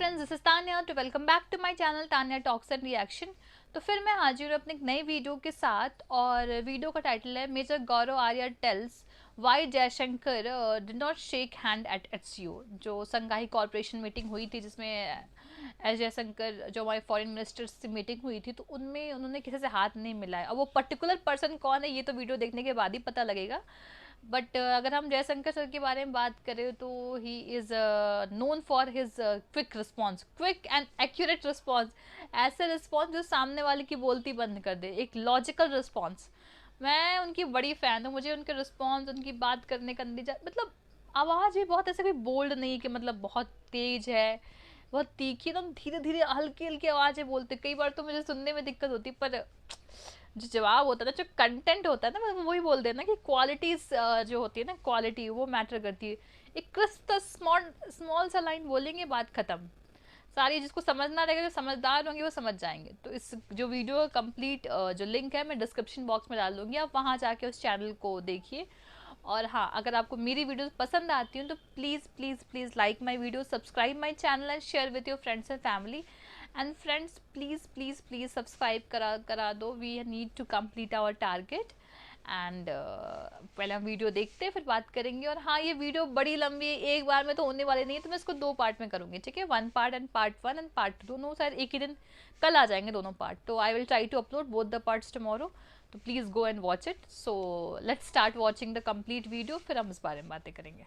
Friends, this is Tanya to welcome back to my channel Tanya talks and reaction. तो फिर मैं हाजिर हूँ अपनी एक नई वीडियो के साथ और वीडियो का टाइटल है Major Gaurav Arya tells why Jaishankar did not shake hand at SCO. जो संघाई कॉरपोरेशन मीटिंग हुई थी जिसमें एस जयशंकर जो हमारे फॉरेन मिनिस्टर्स से मीटिंग हुई थी, तो उनमें उन्होंने किसी से हाथ नहीं मिलाया। अब वो पर्टिकुलर पर्सन कौन है ये तो वीडियो देखने के बाद ही पता लगेगा। बट अगर हम जयशंकर सर के बारे में बात करें तो he is known for his quick response, quick and accurate response. ऐसे रिस्पॉन्स जो सामने वाले की बोलती बंद कर दे, एक लॉजिकल रिस्पॉन्स। मैं उनकी बड़ी फ़ैन हूँ। मुझे उनके रिस्पॉन्स, उनकी बात करने का अंदाजा, मतलब आवाज़ भी बहुत ऐसे कोई बोल्ड नहीं है कि मतलब बहुत तेज है, बहुत तीखी, एकदम धीरे धीरे हल्की हल्की आवाज़ें बोलते। कई बार तो मुझे सुनने में दिक्कत होती, पर जो जवाब होता है ना, जो कंटेंट होता है ना, मैं वही बोल देना कि क्वालिटीज जो होती है ना, क्वालिटी वो मैटर करती है। एक क्रिस्प स्मॉल स्मॉल सा लाइन बोलेंगे, बात खत्म। सारी जिसको समझना रहेगा, जो समझदार होंगे वो समझ जाएंगे। तो इस जो वीडियो कंप्लीट जो लिंक है मैं डिस्क्रिप्शन बॉक्स में डाल दूंगी, आप वहाँ जाके उस चैनल को देखिए। और हाँ, अगर आपको मेरी वीडियोस पसंद आती हैं तो please please please like my video, subscribe my channel and share with your friends and family. And friends please please please subscribe करा दो। We need to complete our target. And पहले हम वीडियो देखते हैं फिर बात करेंगे। और हाँ, ये वीडियो बड़ी लंबी है, एक बार में तो होने वाली नहीं है, तो मैं इसको 2 पार्ट में करूँगी, ठीक है। 1 part and part 1 and part 2 दोनों शायद एक ही दिन कल आ जाएंगे दोनों पार्ट। तो I will try to upload both the parts tomorrow. तो please go and watch it. So let's start watching the complete video, फिर हम इस बारे में बातें करेंगे।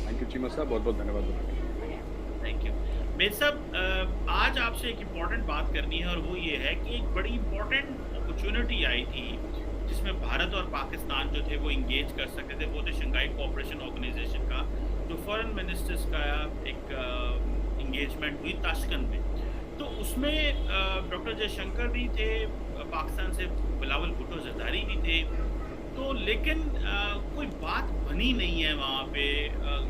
थैंक यू चीमा साहब, बहुत बहुत धन्यवाद। थैंक यू मेर साहब। आज आपसे एक इम्पॉर्टेंट बात करनी है और वो ये है कि एक बड़ी इम्पॉर्टेंट अपॉर्चुनिटी आई थी जिसमें भारत और पाकिस्तान जो थे वो इंगेज कर सकते थे। वो थे शंघाई कोऑपरेशन ऑर्गेनाइजेशन का जो फॉरेन मिनिस्टर्स का एक इंगेजमेंट हुई ताशकंद में। तो उसमें डॉक्टर जयशंकर भी थे, पाकिस्तान से बिलावल भुट्टो जरदारी भी थे। तो लेकिन कोई बात बनी नहीं है वहाँ पे।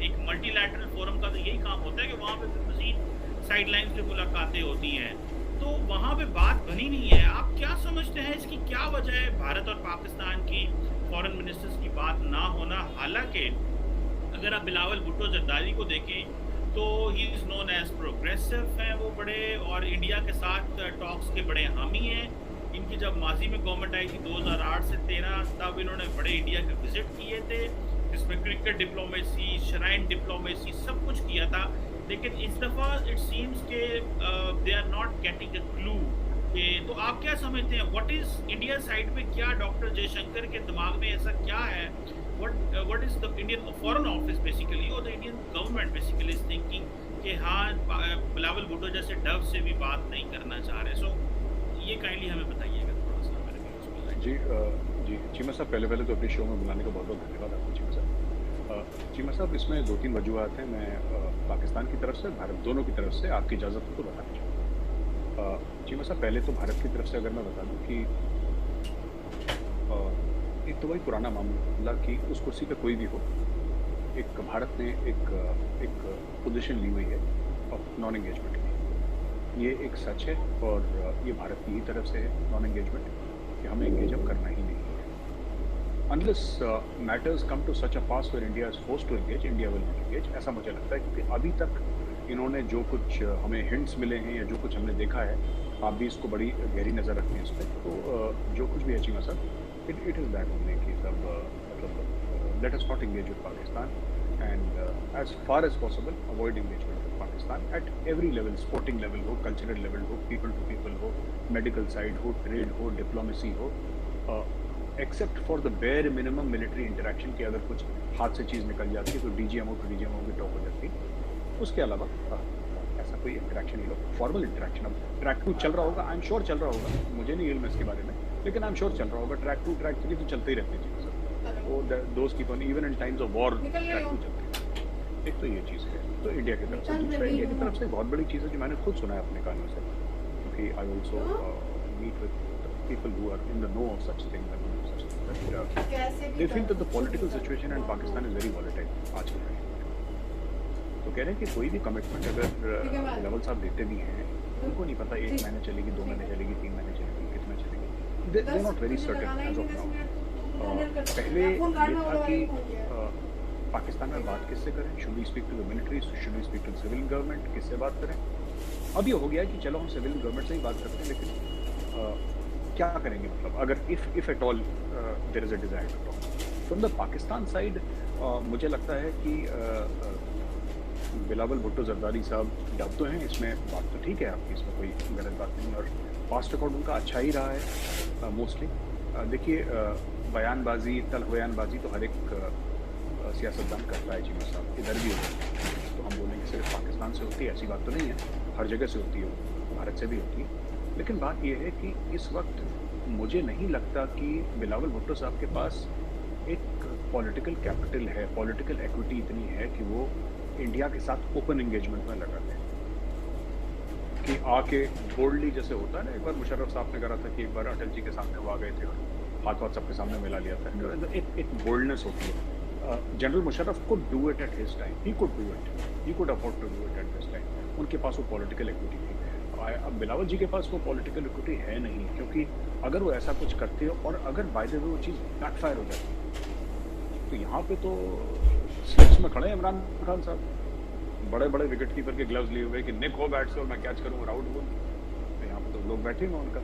एक मल्टीलैटरल फोरम का तो यही काम होता है कि वहाँ पे मज़ीद साइडलाइंस पे मुलाकातें होती हैं, तो वहाँ पे बात बनी नहीं है। आप क्या समझते हैं, इसकी क्या वजह है भारत और पाकिस्तान की फॉरेन मिनिस्टर्स की बात ना होना? हालांकि अगर आप बिलावल भुट्टो जरदारी को देखें तो he is known as progressive हैं वो बड़े, और इंडिया के साथ टॉक्स के बड़े हामी हैं। इनकी जब माजी में गवर्नमेंट आई थी 2008 से 13, तब इन्होंने बड़े इंडिया के विजिट किए थे जिसमें क्रिकेट डिप्लोमेसी, श्राइन डिप्लोमेसी सब कुछ किया था। लेकिन इस दफ़ा इट सीम्स के they are not getting a clue. तो आप क्या समझते हैं, व्हाट इज़ इंडिया साइड पे, क्या डॉक्टर जयशंकर के दिमाग में ऐसा क्या है? what is the Indian Foreign Office basically or the Indian government basically is thinking कि हाँ बिलावल भुट्टो जैसे डव से भी बात नहीं करना चाह रहे? सो ये काइंडली हमें बताइएगा थोड़ा सा मेरे व्यूअर्स को। जी चीमा साहब, पहले तो अपने शो में बुलाने का बहुत बहुत धन्यवाद आपको चीमा साहब। चीमा साहब, इसमें 2-3 वजूहत हैं। मैं पाकिस्तान की तरफ से, भारत दोनों की तरफ से आपकी इजाज़त हो तो बताना चाहूँगा। चीमा साहब, पहले तो भारत की तरफ से अगर मैं बता दूँ कि एक तो वही पुराना मामला कि उस कुर्सी पे कोई भी हो, एक भारत ने एक पोजीशन ली हुई है ऑफ नॉन एंगेजमेंट की। ये एक सच है और ये भारत की ही तरफ से है नॉन एंगेजमेंट, कि हमें एंगेज अप करना ही नहीं है। Unless matters come to such a pass where India is forced to engage, India will not engage, ऐसा मुझे लगता है। क्योंकि अभी तक इन्होंने जो कुछ हमें हिंट्स मिले हैं या जो कुछ हमने देखा है, आप भी इसको बड़ी गहरी नज़र रखते हैं इस पर, तो जो कुछ भी है चीमा साहब, it is that only कि सब मतलब let us not engage with Pakistan and as far as possible avoid engagement with Pakistan at every level, sporting level हो, cultural level हो, people to people हो, medical side हो, trade हो, diplomacy हो, except for the bare minimum military interaction कि अगर कुछ हाथ से चीज़ निकल जाती है तो DGMO to DGMO की टॉक हो जाती है। उसके अलावा ऐसा कोई इंटरेक्शन नहीं होगा, फॉर्मल इंटरेक्शन। अब ट्रैक 2 चल रहा होगा, आई एम श्योर चल रहा होगा, मुझे नहीं इल्म इसके बारे में, लेकिन आई एम श्योर चल रहा होगा। ट्रैक 2 ट्रैक 3 तो चलते ही रहते हैं सर, वो दोस्त की point even in times of war track 2 चलते हैं। एक तो ये चीज़ है, तो इंडिया की तरफ से। दूसरा, इंडिया की तरफ से बहुत बड़ी चीज़ है जो मैंने खुद सुना है अपने कानों से, क्योंकि I also meet with people who are in the know of such things. They feel that the political situation in Pakistan is very volatile आज के टाइम। तो कह रहे हैं कि कोई भी कमिटमेंट अगर लेवल साहब देते भी हैं, उनको नहीं पता 1 महीने चलेगी, 2 महीने चलेगी, 3 महीने चलेगी, कितना चलेगी, they are not very certain as of now. पहले ये था कि पाकिस्तान में बात किससे करें? Should we speak to the military, should we speak to the civil government, किससे बात करें? अब ये हो गया है कि चलो हम सिविल गवर्नमेंट से ही बात करते हैं, लेकिन क्या करेंगे? मतलब अगर if at all there is a desire to talk from the Pakistan side, मुझे लगता है कि बिलावल भुट्टो जरदारी साहब डब तो हैं, इसमें बात तो ठीक है आपकी, इसमें कोई गलत बात नहीं, और पास्ट रिकॉर्ड उनका अच्छा ही रहा है मोस्टली। देखिए बयानबाजी, बयानबाजी तो हर एक सियासतदान करता है चीमा साहब, इधर भी होता है, तो हम बोलेंगे सिर्फ पाकिस्तान से होती है ऐसी बात तो नहीं है, हर जगह से होती है, भारत से भी होती है। लेकिन बात यह है कि इस वक्त मुझे नहीं लगता कि बिलावल भुट्टो साहब के पास एक पॉलिटिकल कैपिटल है, पॉलिटिकल एक्विटी इतनी है कि वो इंडिया के साथ ओपन एंगेजमेंट में लगा दें, कि आके बोल्डली जैसे होता है ना, एक बार मुशर्रफ साहब ने करा था कि एक बार अटल जी के सामने वो आ गए थे और हाथ सबके सामने मिला लिया था, तो एक बोल्डनेस होती है। General Musharraf could do it at his time, he could do it, he could afford to do it at his time, उनके पास वो पॉलिटिकल इक्विटी थी। अब बिलावल जी के पास वो पॉलिटिकल इक्विटी है नहीं, क्योंकि अगर वो ऐसा कुछ करते और अगर बाय द वे वो चीज़ बैकफायर हो जाती, तो यहाँ पे तो स्लिप्स में खड़े हैं इमरान खान साहब, बड़े बड़े विकेट कीपर के ग्लव्स लिए हुए कि निक हो बैट से और मैं कैच करूँ आउट बोल, तो यहाँ पे तो लोग बैठे हैं उनका,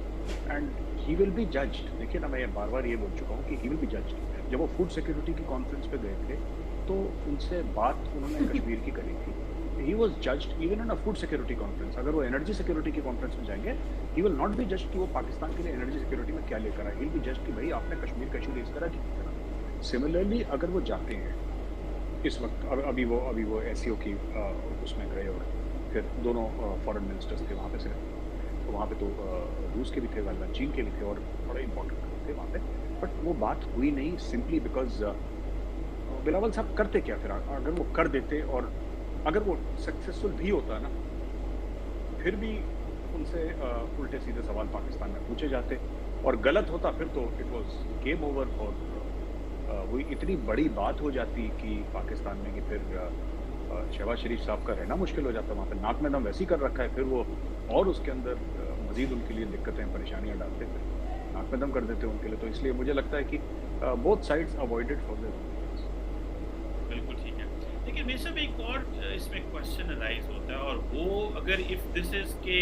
and he will be judged. देखिए ना, मैं बार बार ये बोल चुका हूँ कि ही विल बी जज्ड। जब वो फूड सिक्योरिटी की कॉन्फ्रेंस पे गए थे तो उनसे बात उन्होंने कश्मीर की करी थी, he was judged even in a food security conference. अगर वो एनर्जी सिक्योरिटी की कॉन्फ्रेंस में जाएंगे, he will not be judged कि वो पाकिस्तान के लिए एनर्जी सिक्योरिटी में क्या लेकर आए, ही विल बी जज्ड कि भाई आपने कश्मीर का इशू रेज करा कि नहीं करा। सिमिलरली अगर वो जाते हैं इस वक्त, अभी वो एससीओ की उसमें गए और फिर दोनों फॉरेन मिनिस्टर्स थे वहाँ पे से, तो वहाँ पे तो रूस के भी थे, वाला चीन के भी थे और बड़े इंपॉर्टेंट थे वहाँ पे, बट वो बात हुई नहीं सिंपली बिकॉज बिलावल साहब करते क्या फिर? अगर वो कर देते और अगर वो सक्सेसफुल भी होता ना, फिर भी उनसे उल्टे सीधे सवाल पाकिस्तान में पूछे जाते, और गलत होता फिर तो इट वाज गेम ओवर, और वो इतनी बड़ी बात हो जाती कि पाकिस्तान में कि फिर शहबाज शरीफ साहब का रहना मुश्किल हो जाता वहाँ पर। नाक में दम वैसे ही कर रखा है, फिर वो और उसके अंदर मजीद उनके लिए दिक्कतें परेशानियाँ डालते, फिर नाक में दम कर देते उनके लिए। तो इसलिए मुझे लगता है कि both sides avoided for the. बिल्कुल ठीक है। देखिए मेरे सब एक और इसमें क्वेश्चन अराइज होता है, और वो अगर इफ दिस इज के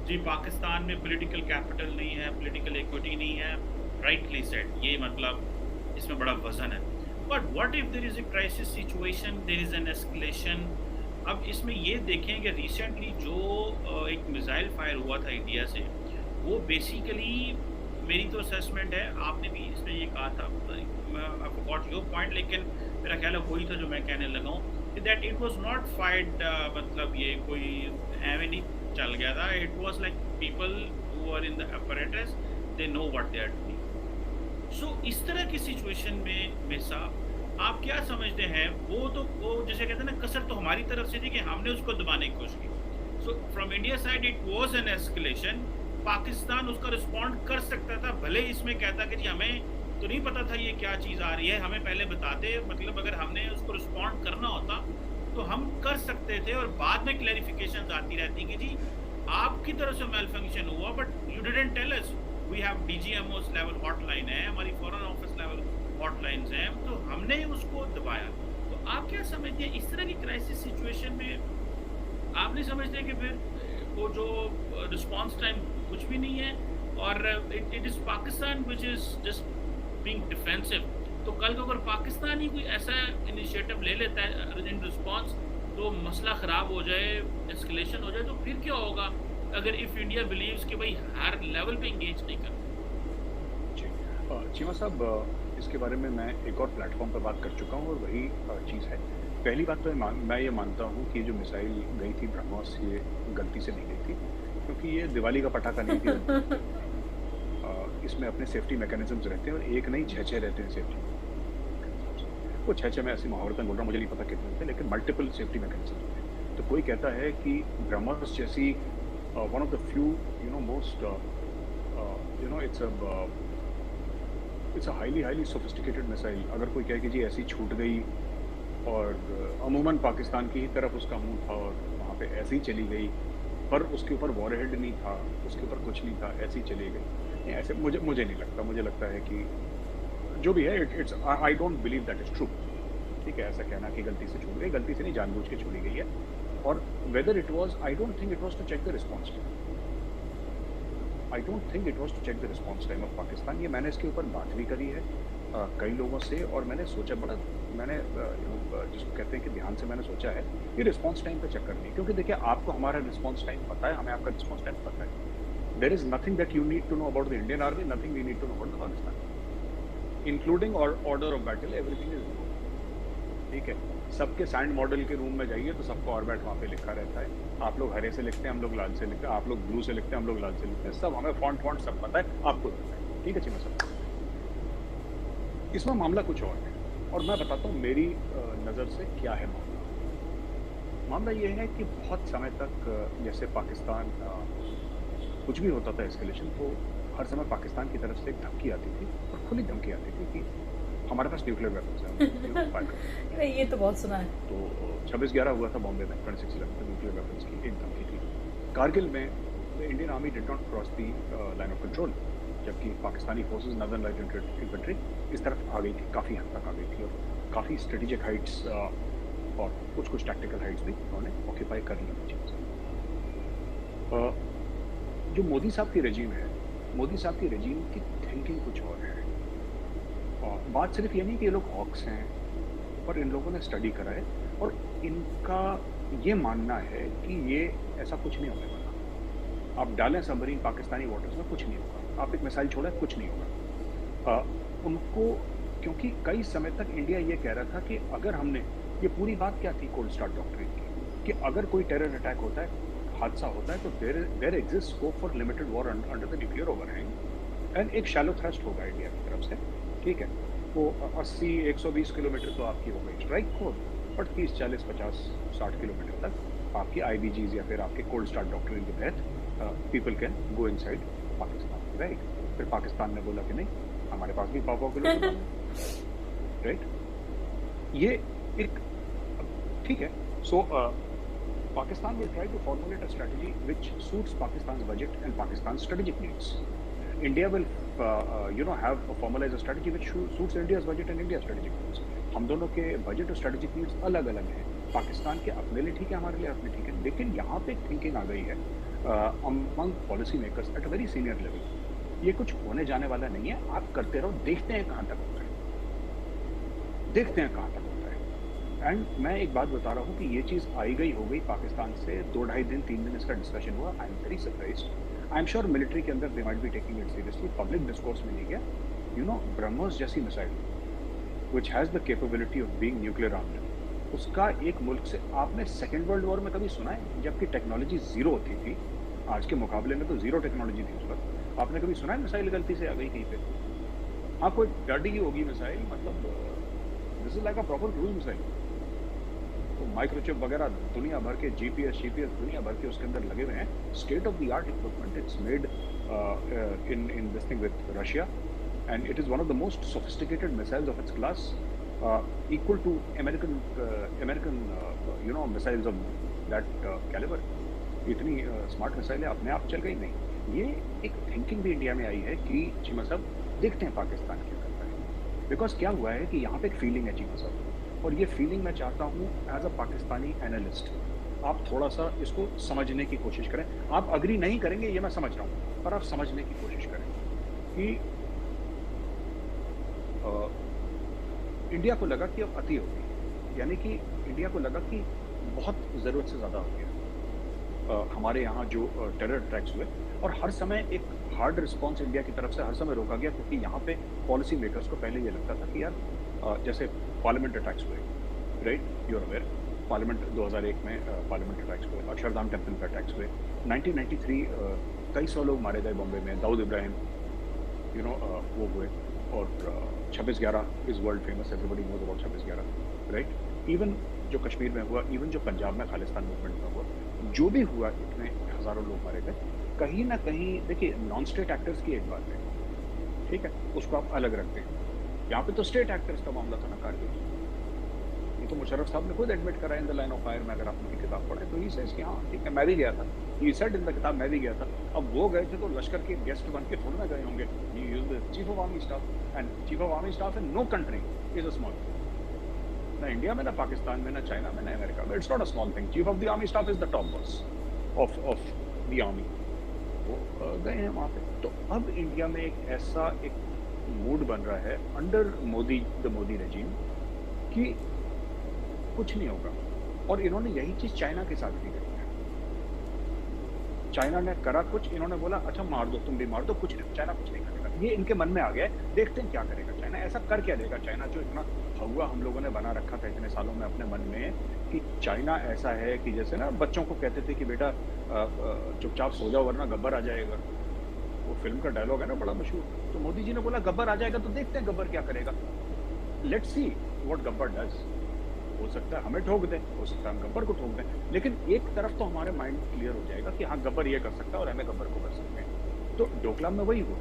जी पाकिस्तान में पॉलिटिकल कैपिटल नहीं है, पॉलिटिकल इक्विटी नहीं है, राइटली सेड, ये मतलब इसमें बड़ा वजन है, but what if there is a crisis situation, there is an escalation. अब इसमें ये देखें कि रिसेंटली जो एक मिसाइल फायर हुआ था इंडिया से, वो बेसिकली मेरी तो असेसमेंट है, आपने भी इसमें ये कहा था, आई फॉरगॉट योर पॉइंट, लेकिन मेरा ख्याल है वही था जो मैं कहने लगा हूँ, that it was not fired, मतलब ये कोई एवे नहीं चल गया था, it was like people who are in the apparatus, they know what they are doing. So इस तरह की सिचुएशन में मिसा आप क्या समझते हैं? वो जैसे कहते हैं ना, कसर तो हमारी तरफ से थी कि हमने उसको दबाने की कोशिश की। So from India side it was an escalation, Pakistan उसका रिस्पॉन्ड कर सकता था, भले इसमें कहता कि जी हमें तो नहीं पता था ये क्या चीज़ आ रही है, हमें पहले बताते, मतलब अगर हमने उसको रिस्पॉन्ड करना होता तो हम कर सकते थे, और बाद में क्लैरिफिकेशन आती रहती कि जी आपकी तरफ से मेल फंक्शन हुआ, but you didn't tell us. We have DGMOs level hotline है, हमारी फॉरेन ऑफिस लेवल हॉटलाइंस हैं, तो हमने उसको दबाया। तो आप क्या समझते हैं इस तरह की क्राइसिस सिचुएशन में? आप नहीं समझते कि फिर वो जो रिस्पॉन्स टाइम कुछ भी नहीं है, और it is Pakistan which is just being defensive? तो कल को अगर पाकिस्तान ही कोई ऐसा इनिशिएटिव ले लेता है इन रिस्पॉन्स, तो मसला ख़राब हो जाए, एस्केलेशन हो जाए, तो फिर क्या होगा अगर इफ़ इंडिया बिलीव्स कि भाई हर लेवल पे इंगेज नहीं करना? जी चीमा साहब, इसके बारे में मैं एक और प्लेटफॉर्म पर बात कर चुका हूँ, और वही चीज़ है। पहली बात तो मैं ये मानता हूँ कि जो मिसाइल गई थी ब्रह्मोस, ये गलती से नहीं गई थी, क्योंकि ये दिवाली का पटाखा नहीं थी। इसमें अपने सेफ्टी मैकेनिज्म्स रहते हैं, और एक नहीं 6 रहते हैं सेफ्टी। वो 6 मैं ऐसी मुहावरतन बोल रहा हूँ, मुझे नहीं पता कितने थे, लेकिन मल्टीपल सेफ्टी मैकेनिज्म होते हैं। तो कोई कहता है कि ब्रह्मोस जैसी one of the few most it's a highly sophisticated missile, अगर कोई कहे कि जी ऐसी छूट गई और अमूमन पाकिस्तान की ही तरफ उसका मुंह था और वहाँ पे ऐसे ही चली गई, पर उसके ऊपर वॉरहेड नहीं था, उसके ऊपर कुछ नहीं था, ऐसी चली गई, ऐसे मुझे नहीं लगता। मुझे लगता है कि जो भी है, it's I don't believe that is true. ठीक है, ऐसा कहना कि गलती से छूट गई, गलती से नहीं, जानबूझ के छोड़ी गई है। और whether it was, I don't think it was to check the response time, I don't think it was to check the response time of Pakistan. ये मैंने इसके ऊपर बात भी करी है कई लोगों से, और मैंने सोचा बड़ा, मैंने जिसको कहते हैं कि ध्यान से मैंने सोचा है कि रिस्पॉन्स टाइम पे चक्कर नहीं, क्योंकि देखिए आपको हमारा रिस्पॉन्स टाइम पता है, हमें आपका रिस्पॉन्स टाइम पता है। There is nothing that you need to know about the Indian army, nothing we need to know about the Pakistan, including order of battle, everything is known, ठीक है। सबके सैंड मॉडल के रूम में जाइए तो सबका ऑर्बिट वहाँ पे लिखा रहता है, आप लोग हरे से लिखते हैं, हम लोग लाल से लिखते हैं, आप लोग ब्लू से लिखते हैं, हम लोग लाल से लिखते हैं, सब हमें फॉन्ट सब पता है, आपको पता है, ठीक है चीमा साहब। इसमें मामला कुछ और है, और मैं बताता हूँ मेरी नज़र से क्या है मामला। मामला ये है कि बहुत समय तक जैसे पाकिस्तान कुछ भी होता था एस्केलेशन, तो हर समय पाकिस्तान की तरफ से एक धमकी आती थी, और खुली धमकी आती थी कि हमारे पास न्यूक्लियर वेपन्स हैं। ये तो बहुत सुना है। तो 26/11 हुआ था बॉम्बे में, 26/11 न्यूक्लियर वेपन्स की एक धमकी थी। कारगिल में the Indian army did not cross the line of control, जबकि Pakistani forces northern light infantry इस तरफ आ गई थी, काफ़ी हद तक आ गई थी, और काफ़ी स्ट्रेटेजिक हाइट्स और कुछ टैक्टिकल हाइट्स भी उन्होंने ऑक्यूपाई कर ली थी। जो मोदी साहब की रेजीम है, मोदी साहब की रेजीम की थिंकिंग कुछ और है। बात सिर्फ ये नहीं कि ये लोग हॉक्स हैं, पर इन लोगों ने स्टडी करा है, और इनका ये मानना है कि ये ऐसा कुछ नहीं होने वाला। आप डालें सबमरीन पाकिस्तानी वाटर्स में, कुछ नहीं होगा, आप एक मिसाइल छोड़ें, कुछ नहीं होगा। उनको, क्योंकि कई समय तक इंडिया ये कह रहा था कि अगर हमने, ये पूरी बात क्या थी कोल्ड स्टार्ट डॉक्ट्रिन की, कि अगर कोई टेरर अटैक होता है, हादसा होता है, तो there exist scope for limited war under the nuclear overhang, and एक शैलो थ्रस्ट होगा इंडिया की तरफ से, ठीक है। वो 80-120 किलोमीटर तो आपकी हो गई स्ट्राइक कोड, और 30, 40, 50, 60 किलोमीटर तक आपकी IBGs या फिर आपके कोल्ड स्टार्ट डॉक्ट्रिन के तहत people can go inside Pakistan, right. फिर पाकिस्तान ने बोला कि नहीं, हमारे पास भी 100 किलोमीटर, राइट। ये एक, ठीक है। So Pakistan will try to formulate a strategy which suits Pakistan's budget and Pakistan's strategic needs. India will have a formalized strategy which suits India's budget and India's strategic needs. हम दोनों के बजट और strategic needs अलग अलग हैं। पाकिस्तान के अपने लिए ठीक है, हमारे लिए अपने ठीक है, लेकिन यहाँ पे एक थिंकिंग आ गई है among policy makers at a very senior level, ये कुछ होने जाने वाला नहीं है, आप करते रहो, देखते हैं कहाँ तक होता है, देखते हैं कहाँ तक होता है। एंड मैं एक बात बता रहा हूँ कि ये चीज़ आई गई हो गई पाकिस्तान से 2-2.5 दिन 3 दिन इसका डिस्कशन हुआ। I am very surprised. I am sure military के अंदर they might be taking it seriously, public discourse में नहीं गया। यू नो, ब्रह्मोस जैसी missile which has the capability of being nuclear armed, उसका एक मुल्क से, आपने सेकेंड वर्ल्ड वॉर में कभी सुना है जबकि टेक्नोलॉजी जीरो होती थी, आज के मुकाबले में तो जीरो टेक्नोलॉजी थी उस वक्त, आपने कभी सुना है मिसाइल गलती से आ गई कहीं पे? हाँ, कोई डर ही होगी मिसाइल, मतलब this is like a proper cruise missile. तो माइक्रोचिप वगैरह दुनिया भर के, GPS दुनिया भर के उसके अंदर लगे हुए हैं, state of the art equipment, it's made in this thing with Russia, and it is one of the most sophisticated missiles of its class, equal to American missiles of that caliber. इतनी smart missile है, अपने आप चल गई नहीं। ये एक thinking भी इंडिया में आई है कि चीमा साहब देखते हैं पाकिस्तान क्या करता है, बिकॉज क्या हुआ है कि यहाँ पे एक फीलिंग है चीमा साहब, और ये फीलिंग मैं चाहता हूँ एज अ पाकिस्तानी एनालिस्ट आप थोड़ा सा इसको समझने की कोशिश करें। आप अग्री नहीं करेंगे ये मैं समझ रहा हूँ, पर आप समझने की कोशिश करें कि इंडिया को लगा कि अब अति हो गई, यानी कि इंडिया को लगा कि बहुत ज़रूरत से ज़्यादा हो गया। हमारे यहाँ जो टेरर अटैक्स हुए, और हर समय एक हार्ड रिस्पांस इंडिया की तरफ से हर समय रोका गया, क्योंकि यहाँ पे पॉलिसी मेकर्स को पहले ये लगता था कि यार जैसे पार्लियामेंट अटैक्स हुए, right, you are aware, parliament 2001 में पार्लियामेंट अटैक्स हुए, अक्षरधाम टेम्पल पर अटैक्स हुए, 1993 कई 100 लोग मारे गए बॉम्बे में, दाऊद इब्राहिम वो हुए, और 26/11 is world famous, everybody knows about 26/11, right. Even जो कश्मीर में हुआ, इवन जो पंजाब में खालिस्तान मूवमेंट में हुआ, जो भी हुआ, इतने हज़ारों लोग मारे गए, कहीं ना कहीं देखिए नॉन स्टेट एक्टर्स की एक बात है, ठीक है, उसको आप अलग रखते हैं। यहाँ पे तो स्टेट एक्टर्स का मामला था ना कारगिल, ये तो मुशर्रफ साहब ने खुद एडमिट करा in the line of fire में, अगर आप उनकी किताब पढ़े तो ही सेज कि हाँ ठीक है मैं भी गया था, ही सेड इन द किताब मैं भी गया था। अब वो गए थे तो लश्कर के गेस्ट बन के थोड़ा ना गए होंगे, he is the chief of army staff, and chief of army staff in no country is a small, ना इंडिया में, ना पाकिस्तान में, ना चाइना में, ना अमेरिका में। It's not a small thing. Chief of the army staff is the top boss of the army. वो गए हैं वहाँ पे। तो अब इंडिया में एक ऐसा एक मूड बन रहा है under Modi, the Modi regime, कि कुछ नहीं होगा। और इन्होंने यही चीज चाइना के साथ भी करी है। चाइना ने करा कुछ, इन्होंने बोला अच्छा मार दो, तुम भी मार दो, कुछ नहीं, चाइना कुछ नहीं करेगा। ये इनके मन में आ गया है। देखते हैं क्या करेगा चाइना, ऐसा कर क्या देगा चाइना, जो इतना हवा हम लोगों ने बना रखा था इतने सालों में अपने मन में, कि चाइना ऐसा है कि जैसे ना बच्चों को कहते थे कि बेटा चुपचाप सो जाओ वरना गब्बर आ जाएगा। वो फिल्म का डायलॉग है ना, बड़ा मशहूर। तो मोदी जी ने बोला गब्बर आ जाएगा, तो देखते हैं गब्बर क्या करेगा। Let's see what Gabbar does. हो सकता है हमें ठोक दें, हो सकता है हम गब्बर को ठोक दें, लेकिन एक तरफ तो हमारे माइंड क्लियर हो जाएगा कि हाँ गब्बर ये कर सकता है और हमें गब्बर को कर सकते हैं। तो डोकलाम में वही हुआ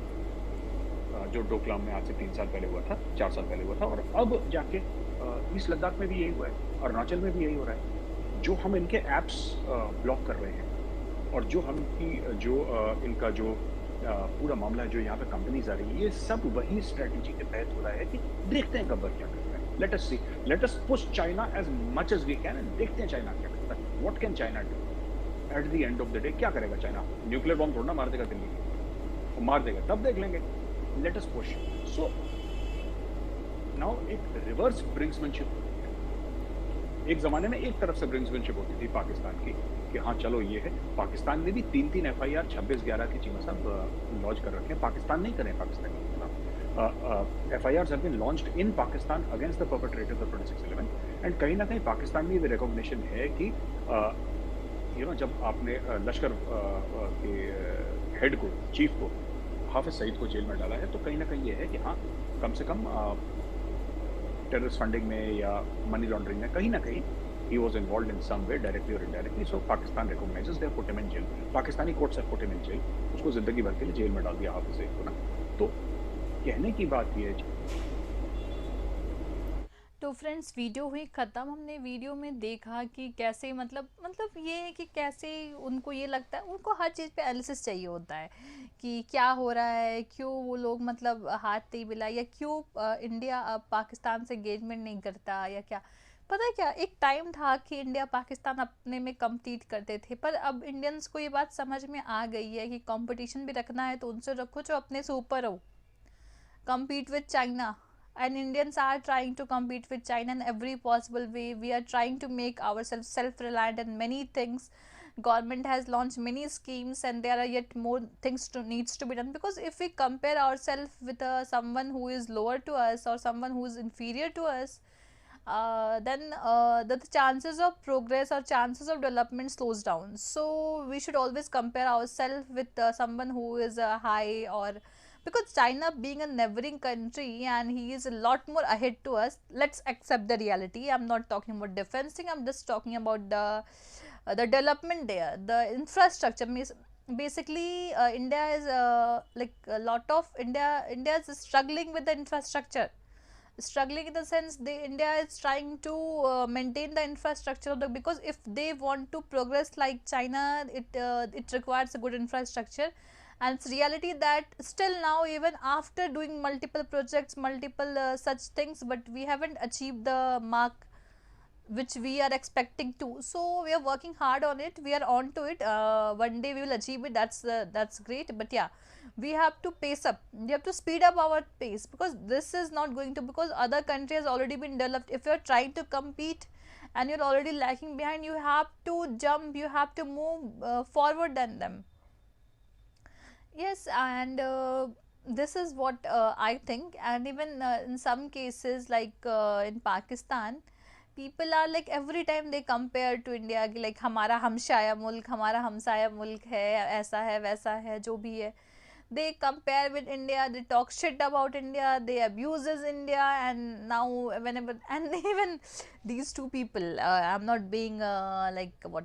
जो डोकलाम में आज से 3 साल पहले हुआ था, 4 साल पहले हुआ था। और अब जाके ईस्ट लद्दाख में भी यही हुआ है, अरुणाचल में भी यही हो रहा है। जो हम इनके एप्स ब्लॉक कर रहे हैं और जो हम जो इनका जो पूरा मामला है, जो यहाँ पे कंपनीज आ रही है, ये सब वही स्ट्रेटेजी के तहत हो रहा है कि देखते हैं गब्बर क्या करता है। Let us see, let us push China as much as we can and देखते हैं चाइना क्या करता है। What can China do? At the end of the day क्या करेगा चाइना? न्यूक्लियर बॉम्ब थोड़ा ना मार देगा दिल्ली को, वो मार देगा तब देख लेंगे। Let us push. So now एक रिवर्स ब्रिंक्समैनशिप होती है। एक जमाने में एक तरफ से ब्रिंक्समैनशिप होती थी पाकिस्तान की कि हाँ चलो ये है। पाकिस्तान ने भी 3-3 FIR 26/11 की चीमा साहब लॉन्च कर रखे हैं। पाकिस्तान नहीं करे, पाकिस्तान के खिलाफ FIRs have been launched in Pakistan against the perpetrators of 26/11 and कहीं ना कहीं पाकिस्तान में भी रिकॉग्निशन है कि जब आपने लश्कर के हेड को, चीफ को, हाफिज सईद को जेल में डाला है, तो कहीं ना कहीं ये है कि हाँ कम से कम टेररिस्ट फंडिंग में या मनी लॉन्ड्रिंग में कहीं ना कहीं he was involved in some way, directly or indirectly. So Pakistan recognizes, they have put him in jail. Pakistani courts have put him in jail. उसको जिंदगी भर के लिए जेल में डाल दिया हाफिज सईद को ना। तो कहने की बात ये है। तो फ्रेंड्स वीडियो हुई ख़त्म। हमने वीडियो में देखा कि कैसे मतलब ये है कि कैसे उनको ये लगता है, उनको हर चीज़ पे एनालिसिस चाहिए होता है कि क्या हो रहा है, क्यों वो लोग मतलब हाथ नहीं मिला, या क्यों इंडिया अब पाकिस्तान से एंगेजमेंट नहीं करता, या क्या पता है। क्या एक टाइम था कि इंडिया पाकिस्तान अपने में कम्पीट करते थे, पर अब इंडियंस को ये बात समझ में आ गई है कि कंपटीशन भी रखना है तो उनसे रखो जो अपने से ऊपर हो। compete with China, and Indians are trying to compete with China in every possible way. We are trying to make ourselves self-reliant in many things. Government has launched many schemes and there are yet more things to needs to be done, because if we compare ourselves with someone who is lower to us or someone who is inferior to us, then the chances of progress or chances of development slows down. So we should always compare ourselves with someone who is high, or because China being a neighboring country and he is a lot more ahead to us, let's accept the reality. I'm not talking about defending, I'm just talking about the development there, the infrastructure means basically India is like a lot of India is struggling with the infrastructure, struggling in the sense India is trying to maintain the infrastructure of because if they want to progress like China, it requires a good infrastructure. And it's reality that still now, even after doing multiple projects, multiple such things, but we haven't achieved the mark which we are expecting to. So we are working hard on it, we are on to it. One day we will achieve it, that's great. But yeah, we have to pace up, we have to speed up our pace, because this is not going to, because other country has already been developed. If you are trying to compete and you're already lagging behind, you have to jump, you have to move forward than them. Yes, and this is what I think. And even in some cases like in Pakistan, people are like every time they compare to India कि like हमारा हमसाया मुल्क है, ऐसा है वैसा है जो भी है, they compare with India, they talk shit about India, they abuses India. And now whenever, and even these two people, I'm not being like what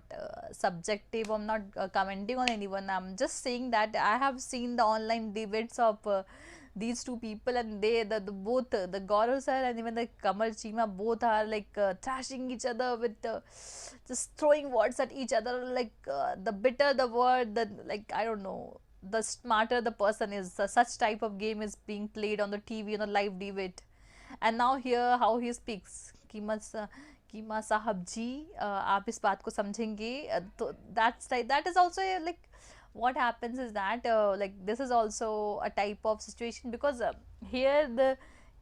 subjective, I'm not commenting on anyone, I'm just saying that I have seen the online debates of these two people, and they both the Gaurav sir and even the Kamal Chima both are like trashing each other with just throwing words at each other, like the bitter the word, the like I don't know, the smarter the person is, such type of game is being played on the TV, on a live debate. And now here how he speaks, कीमा साहब जी, आप इस बात को समझेंगे, तो that is also like what happens is that like this is also a type of situation, because here the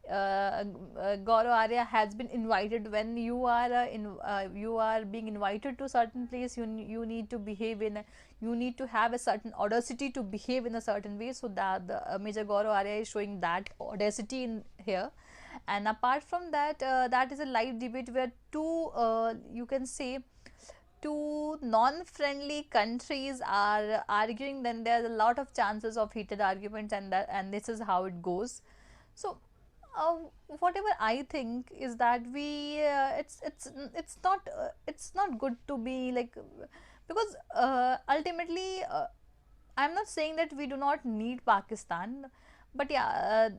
Gaurav Arya has been invited. When you are being invited to certain place, you need to behave in you need to have a certain audacity to behave in a certain way, so that the Major Gaurav Arya is showing that audacity in here. And apart from that, that is a live debate where you can say two non-friendly countries are arguing, then there's a lot of chances of heated arguments, and this is how it goes. So uh, whatever I think is that we it's not good to be like, because ultimately I'm not saying that we do not need Pakistan, but yeah,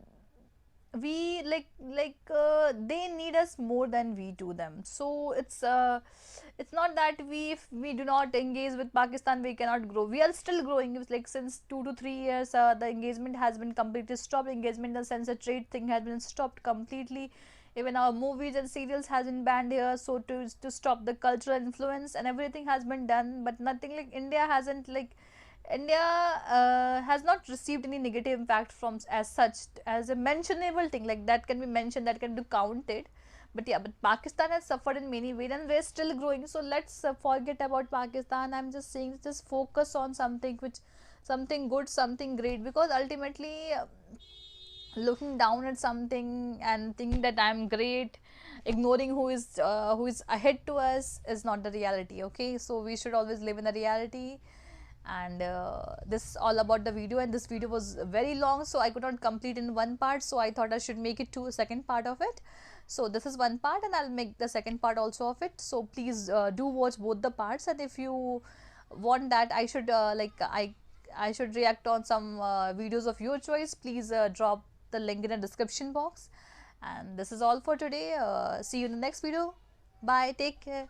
we they need us more than we do them. So it's not that if we do not engage with Pakistan we cannot grow. We are still growing. It's like since 2 to 3 years the engagement has been completely stopped. Engagement in the sense, the trade thing has been stopped completely. Even our movies and serials has been banned here, so to stop the cultural influence, and everything has been done, but nothing like India hasn't like India has not received any negative impact from as such as a mentionable thing like that can be mentioned, that can be counted. But yeah, but Pakistan has suffered in many ways and we're still growing. So let's forget about Pakistan. I'm just saying, just focus on something which, something good, something great, because ultimately looking down at something and thinking that I'm great, ignoring who is ahead to us is not the reality. Okay, so we should always live in the reality. And this is all about the video, and this video was very long, so I could not complete in one part, so I thought I should make it to a second part of it. So this is one part and I'll make the second part also of it, so please do watch both the parts. And if you want that I should I should react on some videos of your choice, please drop the link in the description box. And this is all for today. See you in the next video. Bye, take care.